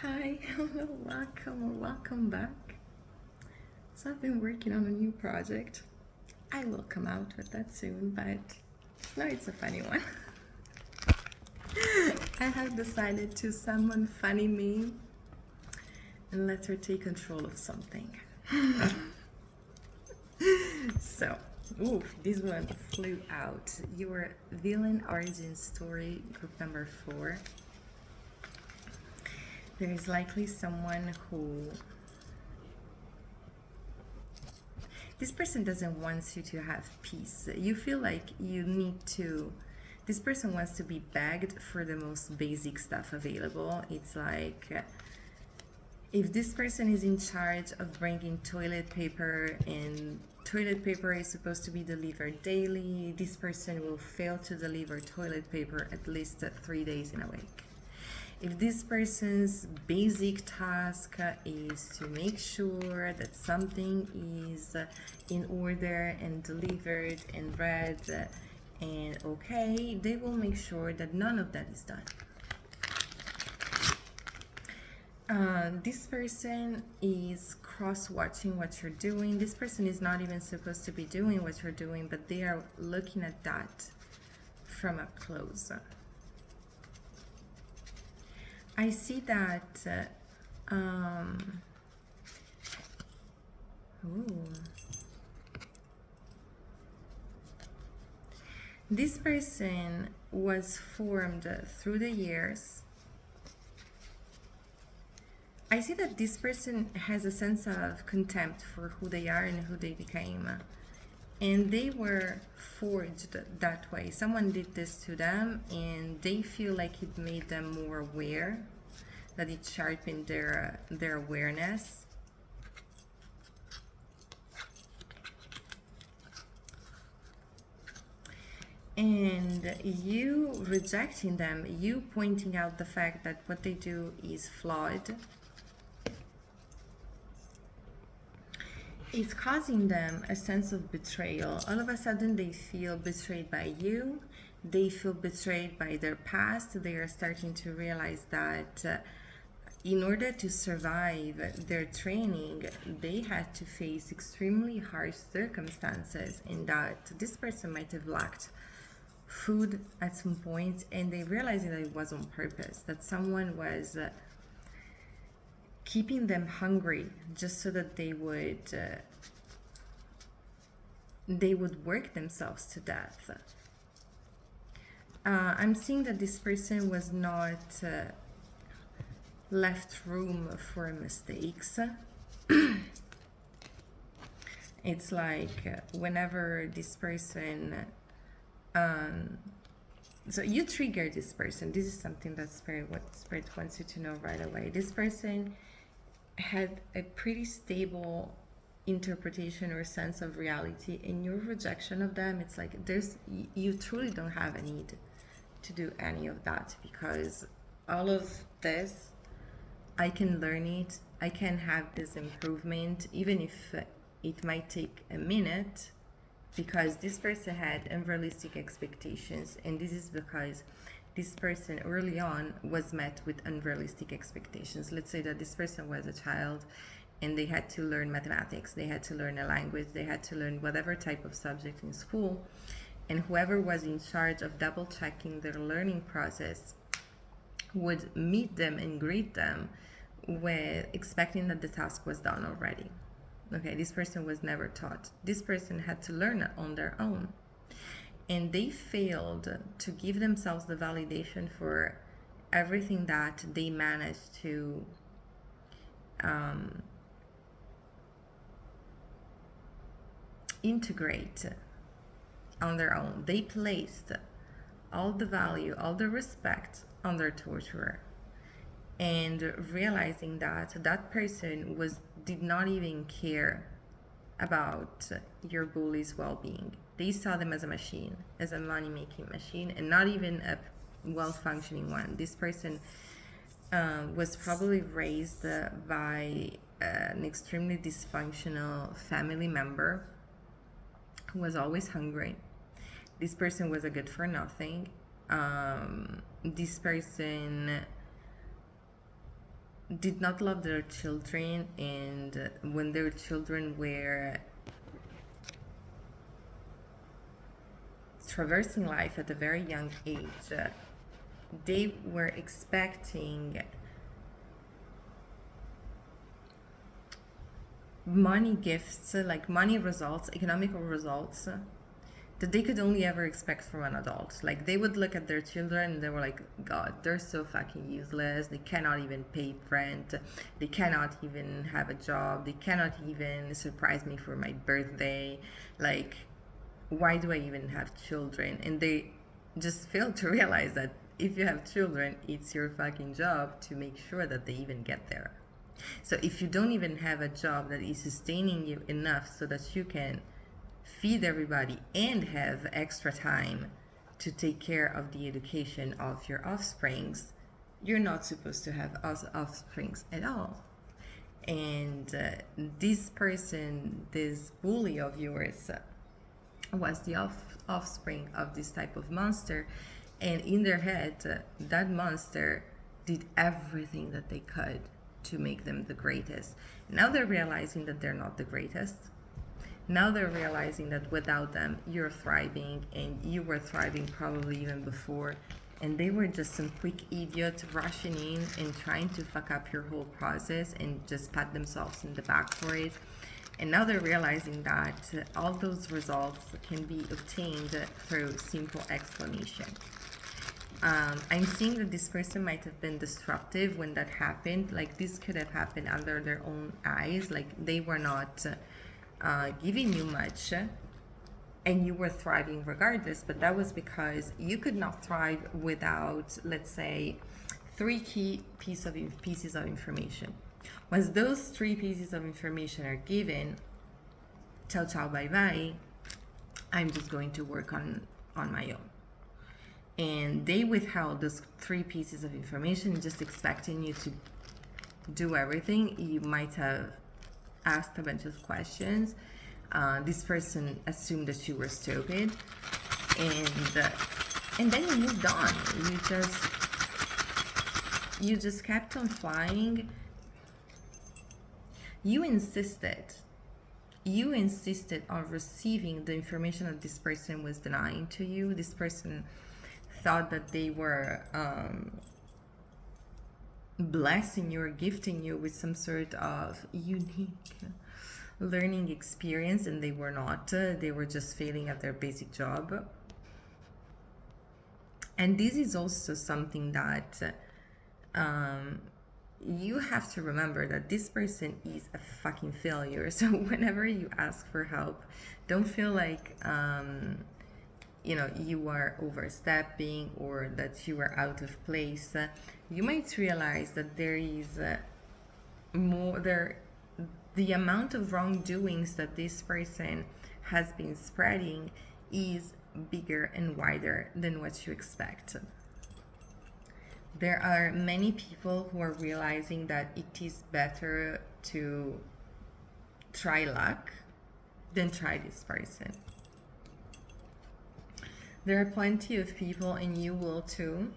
Hi, welcome or welcome back. So I've been working on a new project. I will come out with that soon, but no, it's a funny one. I have decided to summon funny me and let her take control of something. So, this one flew out. Your villain origin story, group number 4. There is likely someone who this person doesn't want you to have peace. You feel like you need to. This person wants to be begged for the most basic stuff available. It's like if this person is in charge of bringing toilet paper and toilet paper is supposed to be delivered daily, this person will fail to deliver toilet paper at least 3 days in a week. If this person's basic task is to make sure that something is in order and delivered and read and okay, they will make sure that none of that is done. This person is cross-watching what you're doing. This person is not even supposed to be doing what you're doing, but they are looking at that from up close. I see that this person was formed through the years. I see that this person has a sense of contempt for who they are and who they became. And they were forged that way. Someone did this to them and they feel like it made them more aware, that it sharpened their awareness. And you rejecting them, you pointing out the fact that what they do is flawed, it's causing them a sense of betrayal. All of a sudden they feel betrayed by you, they feel betrayed by their past. They are starting to realize that in order to survive their training, they had to face extremely harsh circumstances, and that this person might have lacked food at some point, and they realized that it was on purpose, that someone was keeping them hungry just so that they would work themselves to death. I'm seeing that this person was not left room for mistakes. It's like whenever this person so you trigger this person. This is something that Spirit wants you to know right away. This person had a pretty stable interpretation or sense of reality, and your rejection of them, it's like you truly don't have a need to do any of that, because all of this, I can learn it, I can have this improvement, even if it might take a minute, because this person had unrealistic expectations, and this is because this person early on was met with unrealistic expectations. Let's say that this person was a child and they had to learn mathematics, they had to learn a language, they had to learn whatever type of subject in school, and whoever was in charge of double checking their learning process would meet them and greet them with expecting that the task was done already. Okay, this person was never taught. This person had to learn on their own. And they failed to give themselves the validation for everything that they managed to integrate on their own. They placed all the value, all the respect on their torturer, and realizing that that person did not even care about your bully's well-being. They saw them as a machine, as a money-making machine, and not even a well-functioning one. This person was probably raised by an extremely dysfunctional family member who was always hungry. This person was a good for nothing. This person did not love their children, and when their children were traversing life at a very young age, they were expecting money gifts, like money results, economical results, that they could only ever expect from an adult. Like, they would look at their children and they were like, God, they're so fucking useless. They cannot even pay rent. They cannot even have a job. They cannot even surprise me for my birthday. Like, why do I even have children? And they just fail to realize that if you have children, it's your fucking job to make sure that they even get there. So if you don't even have a job that is sustaining you enough so that you can feed everybody and have extra time to take care of the education of your offsprings, you're not supposed to have offsprings at all. And this person, this bully of yours, was the offspring of this type of monster, and in their head, that monster did everything that they could to make them the greatest. Now they're realizing that they're not the greatest. Now they're realizing that without them, you're thriving, and you were thriving probably even before, and they were just some quick idiots rushing in and trying to fuck up your whole process and just pat themselves in the back for it. And now they're realizing that all those results can be obtained through simple explanation. I'm seeing that this person might have been disruptive when that happened. Like, this could have happened under their own eyes. Like, they were not giving you much, and you were thriving regardless. But that was because you could not thrive without, let's say, 3 key pieces of information. Once those 3 pieces of information are given, ciao ciao bye bye, I'm just going to work on my own. And they withheld those 3 pieces of information, just expecting you to do everything. You might have asked a bunch of questions. This person assumed that you were stupid, and then you moved on. You just kept on flying. You insisted on receiving the information that this person was denying to you. This person thought that they were blessing you or gifting you with some sort of unique learning experience, and they were not. They were just failing at their basic job. And this is also something that you have to remember, that this person is a fucking failure. So whenever you ask for help, don't feel like you are overstepping or that you are out of place. You might realize that there is the amount of wrongdoings that this person has been spreading is bigger and wider than what you expect. There are many people who are realizing that it is better to try luck than try this person. There are plenty of people, and you will too,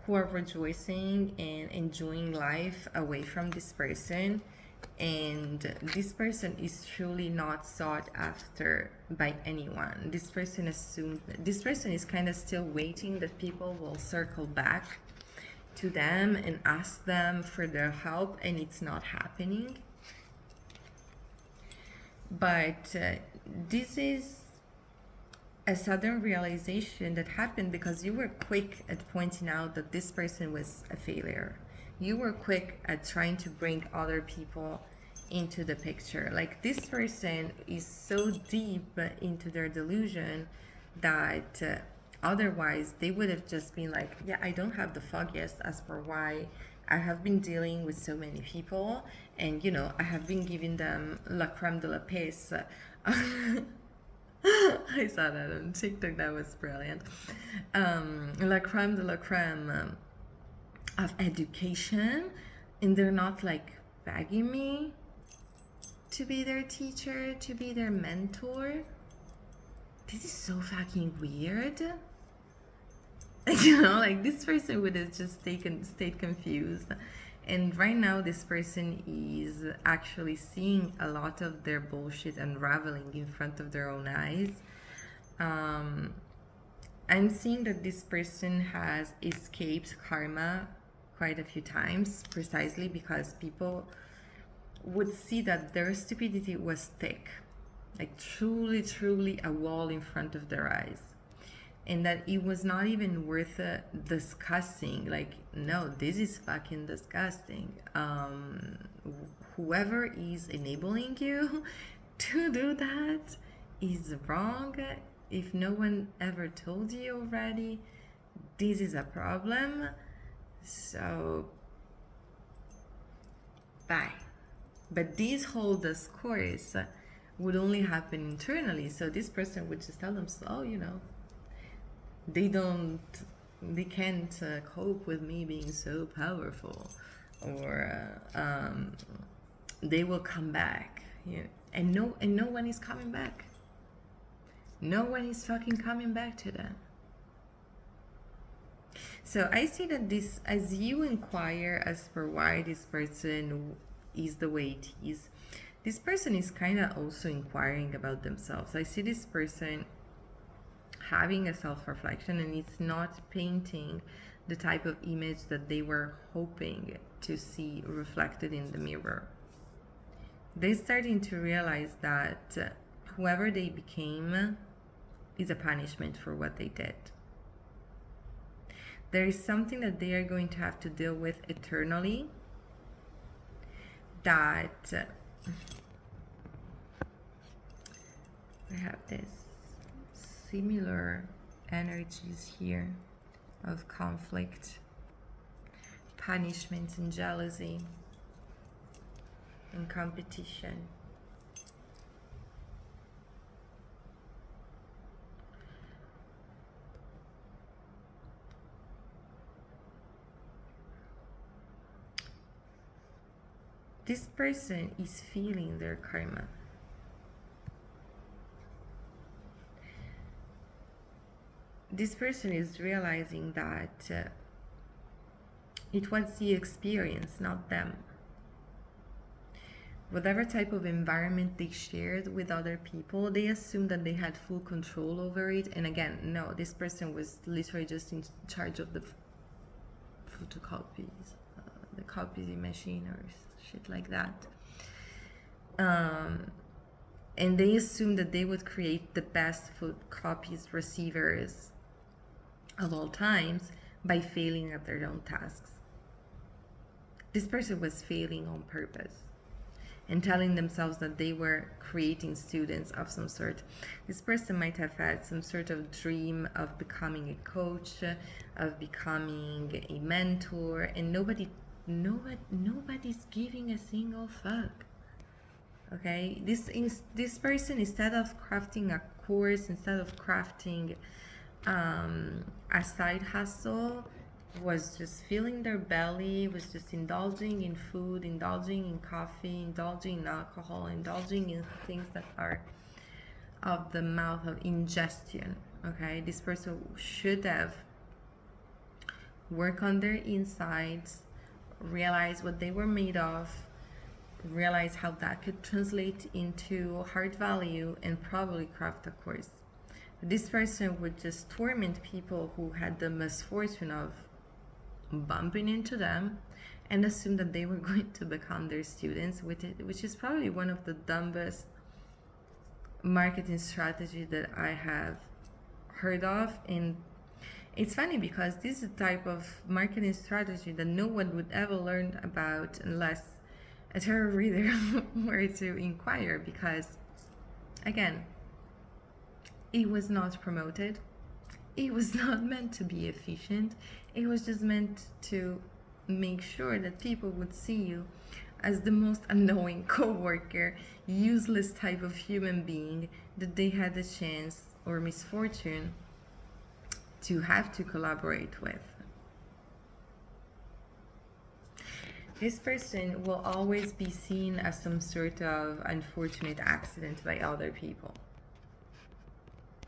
who are rejoicing and enjoying life away from this person, and this person is truly not sought after by anyone. This person is kind of still waiting that people will circle back to them and ask them for their help, and it's not happening. But this is a sudden realization that happened because you were quick at pointing out that this person was a failure. You were quick at trying to bring other people into the picture. Like, this person is so deep into their delusion that otherwise they would have just been like, yeah, I don't have the foggiest as for why I have been dealing with so many people, and I have been giving them la creme de la piece. I saw that on TikTok. That was brilliant. La creme de la creme of education, and they're not like begging me to be their teacher, to be their mentor. This is so fucking weird. Like, this person would have just stayed confused And right now, this person is actually seeing a lot of their bullshit unraveling in front of their own eyes. Um, I'm seeing that this person has escaped karma quite a few times, precisely because people would see that their stupidity was thick, like truly, truly a wall in front of their eyes. And that it was not even worth discussing. Like, no, this is fucking disgusting. Whoever is enabling you to do that is wrong. If no one ever told you already, this is a problem. So, bye. But this whole discourse would only happen internally. So this person would just tell themselves, oh, you know, they can't cope with me being so powerful, or they will come back. You know, and no one is coming back. No one is fucking coming back to them. So I see that this, as you inquire as for why this person is the way it is, this person is kind of also inquiring about themselves. I see this person having a self-reflection, and it's not painting the type of image that they were hoping to see reflected in the mirror. They're starting to realize that whoever they became is a punishment for what they did. There is something that they are going to have to deal with eternally, that I have this similar energies here of conflict, punishment, and jealousy, and competition. This person is feeling their karma. This person is realizing that it was the experience, not them. Whatever type of environment they shared with other people, they assumed that they had full control over it. And again, no, this person was literally just in charge of the photocopies, the copying machine or shit like that. And they assumed that they would create the best photocopies receivers of all times by failing at their own tasks. This person was failing on purpose and telling themselves that they were creating students of some sort. This person might have had some sort of dream of becoming a coach, of becoming a mentor, and nobody's giving a single fuck. Okay, this person, instead of crafting a course, instead of crafting a side hustle, was just filling their belly, was just indulging in food, indulging in coffee, indulging in alcohol, indulging in things that are of the mouth, of ingestion. Okay, this person should have worked on their insides, realize what they were made of, realize how that could translate into hard value, and probably craft a course. This person would just torment people who had the misfortune of bumping into them and assume that they were going to become their students, which is probably one of the dumbest marketing strategy that I have heard of. And it's funny because this is a type of marketing strategy that no one would ever learn about unless a tarot reader were to inquire, because again, it was not promoted. It was not meant to be efficient. It was just meant to make sure that people would see you as the most annoying co-worker, useless type of human being that they had the chance or misfortune to have to collaborate with. This person will always be seen as some sort of unfortunate accident by other people.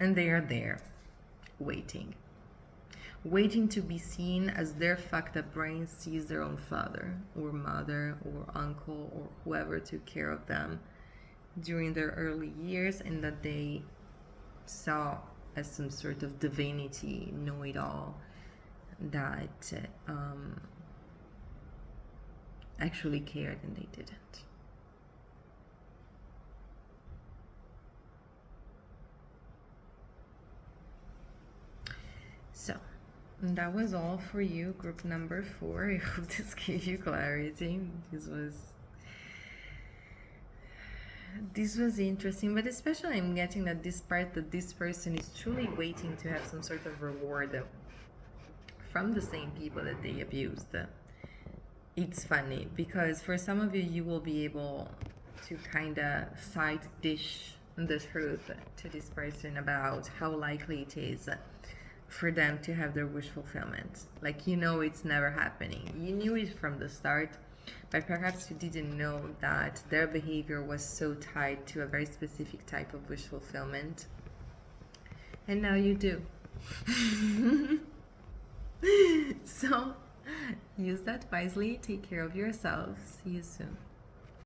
And they are there, waiting waiting to be seen as their fucked up brain sees their own father or mother or uncle or whoever took care of them during their early years, and that they saw as some sort of divinity, know-it-all, that actually cared and they didn't. So that was all for you, group number 4. I hope this gave you clarity. This was interesting, but especially I'm getting that this part, that this person is truly waiting to have some sort of reward from the same people that they abused. It's funny because for some of you, you will be able to kind of side dish the truth to this person about how likely it is for them to have their wish fulfillment. Like, you know, it's never happening. You knew it from the start, but perhaps you didn't know that their behavior was so tied to a very specific type of wish fulfillment. And now you do. So use that wisely. Take care of yourself. See you soon.